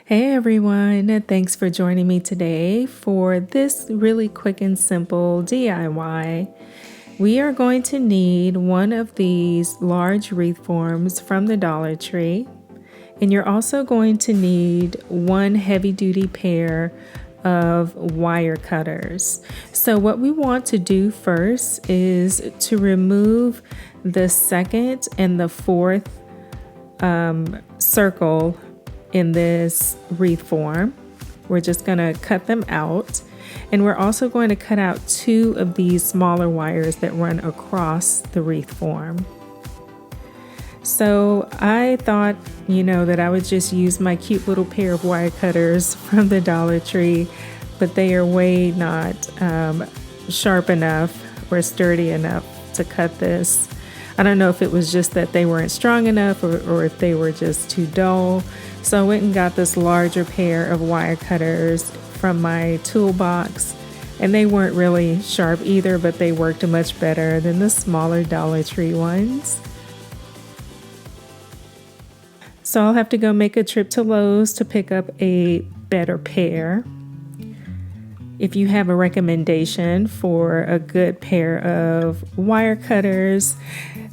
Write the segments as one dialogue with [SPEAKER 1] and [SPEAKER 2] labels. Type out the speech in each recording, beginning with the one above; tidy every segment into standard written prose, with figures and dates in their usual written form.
[SPEAKER 1] Hey everyone, thanks for joining me today for this really quick and simple DIY. We are going to need one of these large wreath forms from the Dollar Tree, and you're also going to need one heavy-duty pair of wire cutters. So what we want to do first is to remove the second and the fourth circle in this wreath form. We're just going to cut them out, and we're also going to cut out two of these smaller wires that run across the wreath form. So I thought, that I would just use my cute little pair of wire cutters from the Dollar Tree, but they are way not sharp enough or sturdy enough to cut this. I don't know if it was just that they weren't strong enough or if they were just too dull. So I went and got this larger pair of wire cutters from my toolbox, and they weren't really sharp either, but they worked much better than the smaller Dollar Tree ones. So I'll have to go make a trip to Lowe's to pick up a better pair. If you have a recommendation for a good pair of wire cutters,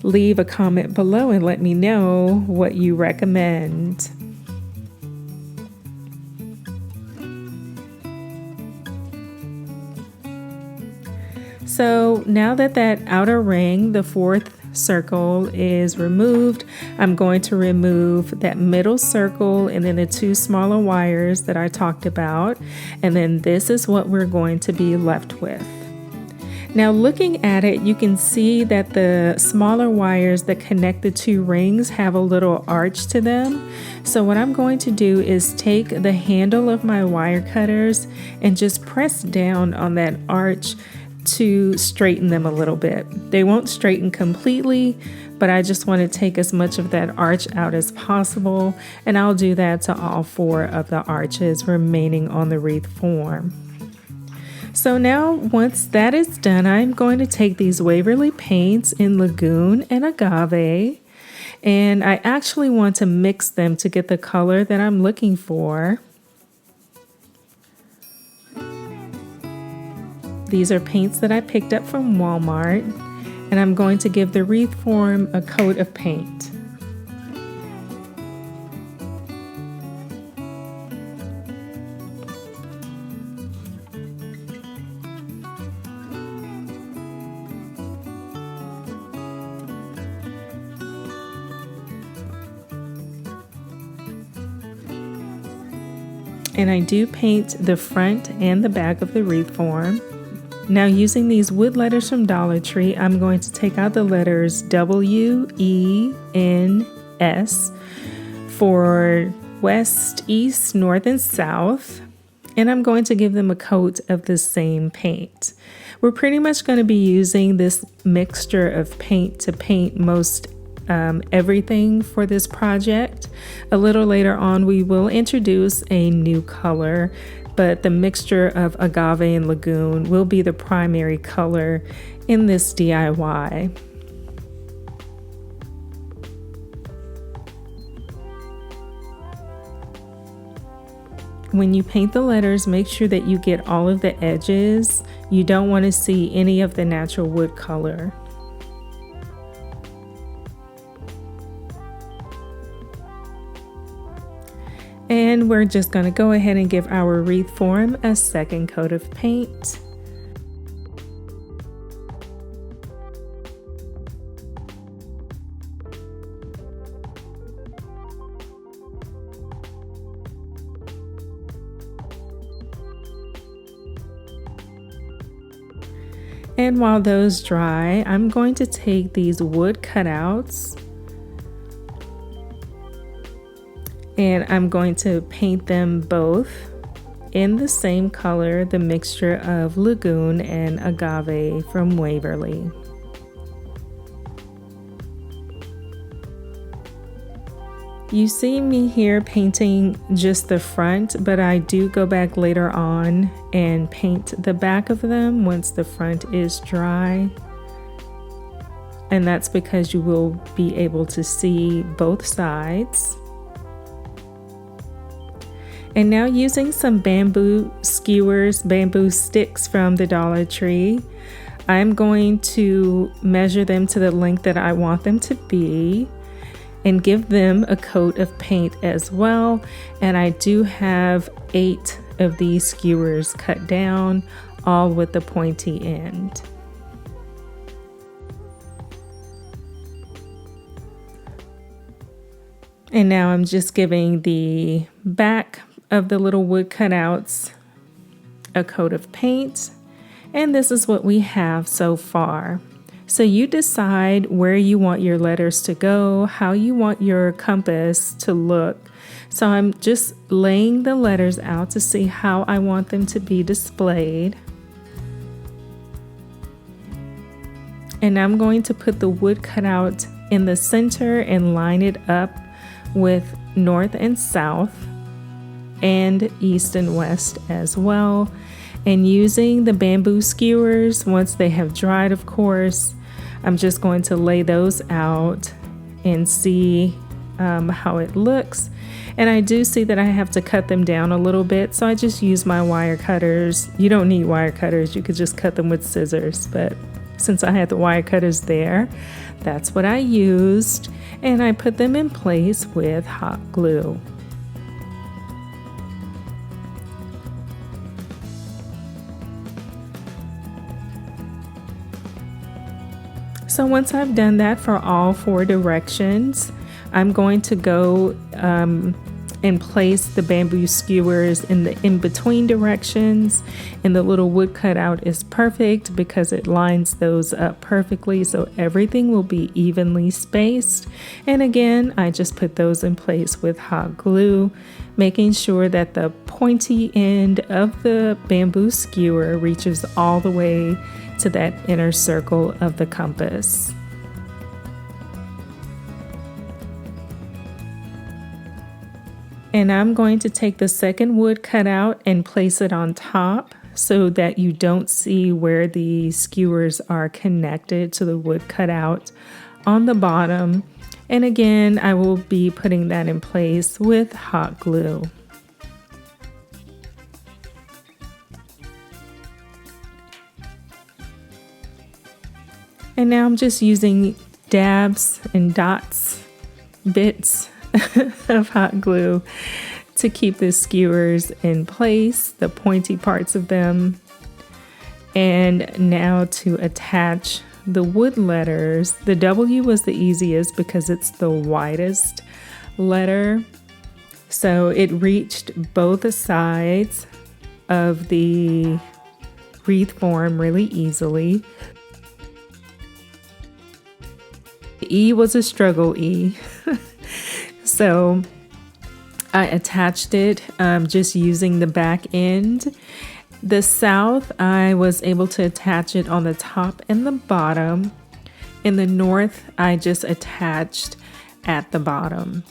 [SPEAKER 1] leave a comment below and let me know what you recommend. So now that outer ring, the fourth circle, is removed, I'm going to remove that middle circle and then the two smaller wires that I talked about, and then this is what we're going to be left with. Now looking at it, you can see that the smaller wires that connect the two rings have a little arch to them. So what I'm going to do is take the handle of my wire cutters and just press down on that arch to straighten them a little bit. They won't straighten completely, but I just want to take as much of that arch out as possible, and I'll do that to all four of the arches remaining on the wreath form. So now once that is done, I'm going to take these Waverly paints in Lagoon and Agave, and I actually want to mix them to get the color that I'm looking for. These are paints that I picked up from Walmart, and I'm going to give the wreath form a coat of paint. And I do paint the front and the back of the wreath form. Now using these wood letters from Dollar Tree, I'm going to take out the letters W, E, N, S for west, east, north, and south. And I'm going to give them a coat of the same paint. We're pretty much going to be using this mixture of paint to paint most everything for this project. A little later on, we will introduce a new color, but the mixture of Agave and Lagoon will be the primary color in this DIY. When you paint the letters, make sure that you get all of the edges. You don't want to see any of the natural wood color. And we're just going to go ahead and give our wreath form a second coat of paint. And while those dry, I'm going to take these wood cutouts and I'm going to paint them both in the same color, the mixture of Lagoon and Agave from Waverly. You see me here painting just the front, but I do go back later on and paint the back of them once the front is dry. And that's because you will be able to see both sides. And now using some bamboo skewers, bamboo sticks from the Dollar Tree, I'm going to measure them to the length that I want them to be and give them a coat of paint as well. And I do have 8 of these skewers cut down, all with the pointy end. And now I'm just giving the back of the little wood cutouts a coat of paint. And this is what we have so far. So you decide where you want your letters to go, how you want your compass to look. So I'm just laying the letters out to see how I want them to be displayed. And I'm going to put the wood cutout in the center and line it up with north and south and east and west as well. And using the bamboo skewers, once they have dried, of course, I'm just going to lay those out and see how it looks. And I do see that I have to cut them down a little bit, so I just use my wire cutters. You don't need wire cutters, you could just cut them with scissors, but since I had the wire cutters there, that's what I used, and I put them in place with hot glue. So once I've done that for all 4 directions, I'm going to go and place the bamboo skewers in the in-between directions, and the little wood cutout is perfect because it lines those up perfectly, so everything will be evenly spaced. And again, I just put those in place with hot glue, making sure that the pointy end of the bamboo skewer reaches all the way to that inner circle of the compass. And I'm going to take the second wood cutout and place it on top so that you don't see where the skewers are connected to the wood cutout on the bottom. And again, I will be putting that in place with hot glue. And now I'm just using dabs and dots, bits of hot glue to keep the skewers in place, the pointy parts of them. And now to attach the wood letters. The W was the easiest because it's the widest letter. So it reached both sides of the wreath form really easily. The E was a struggle E. So I attached it just using the back end. The south, I was able to attach it on the top and the bottom. In the north, I just attached at the bottom.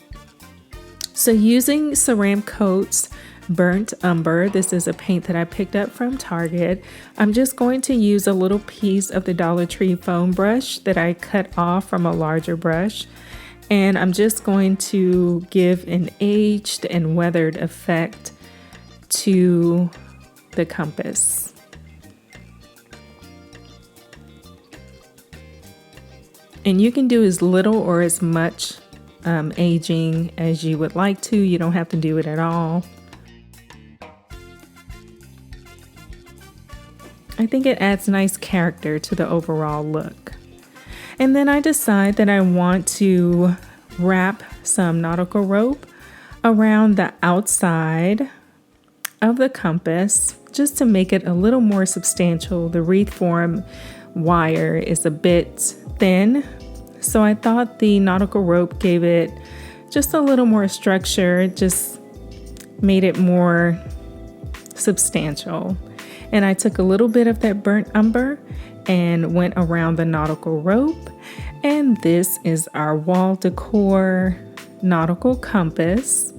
[SPEAKER 1] So using Ceramic Coat's Burnt Umber, this is a paint that I picked up from Target. I'm just going to use a little piece of the Dollar Tree foam brush that I cut off from a larger brush. And I'm just going to give an aged and weathered effect to the compass. And you can do as little or as much aging as you would like to. You don't have to do it at all. I think it adds nice character to the overall look. And then I decide that I want to wrap some nautical rope around the outside of the compass just to make it a little more substantial. The wreath form wire is a bit thin, so I thought the nautical rope gave it just a little more structure, just made it more substantial. And I took a little bit of that burnt umber and went around the nautical rope. And this is our wall decor nautical compass.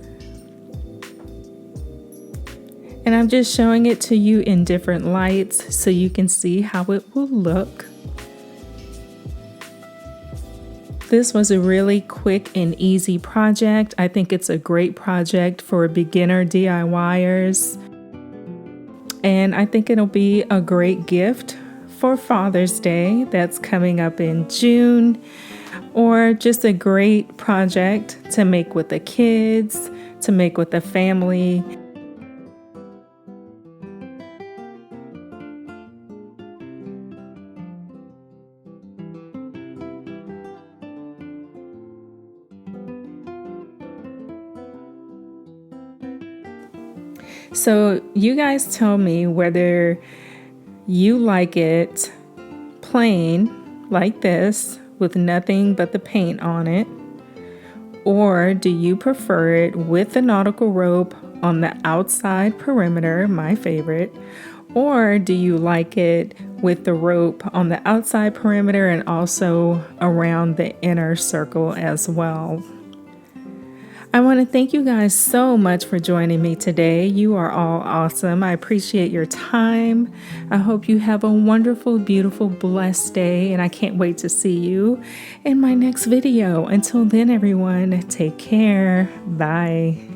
[SPEAKER 1] And I'm just showing it to you in different lights so you can see how it will look. this was a really quick and easy project. I think it's a great project for beginner DIYers. And I think it'll be a great gift for Father's Day that's coming up in June, or just a great project to make with the kids, to make with the family. So you guys tell me whether you like it plain like this with nothing but the paint on it, or do you prefer it with the nautical rope on the outside perimeter, my favorite, or do you like it with the rope on the outside perimeter and also around the inner circle as well? I want to thank you guys so much for joining me today. You are all awesome. I appreciate your time. I hope you have a wonderful, beautiful, blessed day, and I can't wait to see you in my next video. Until then, everyone, take care. Bye.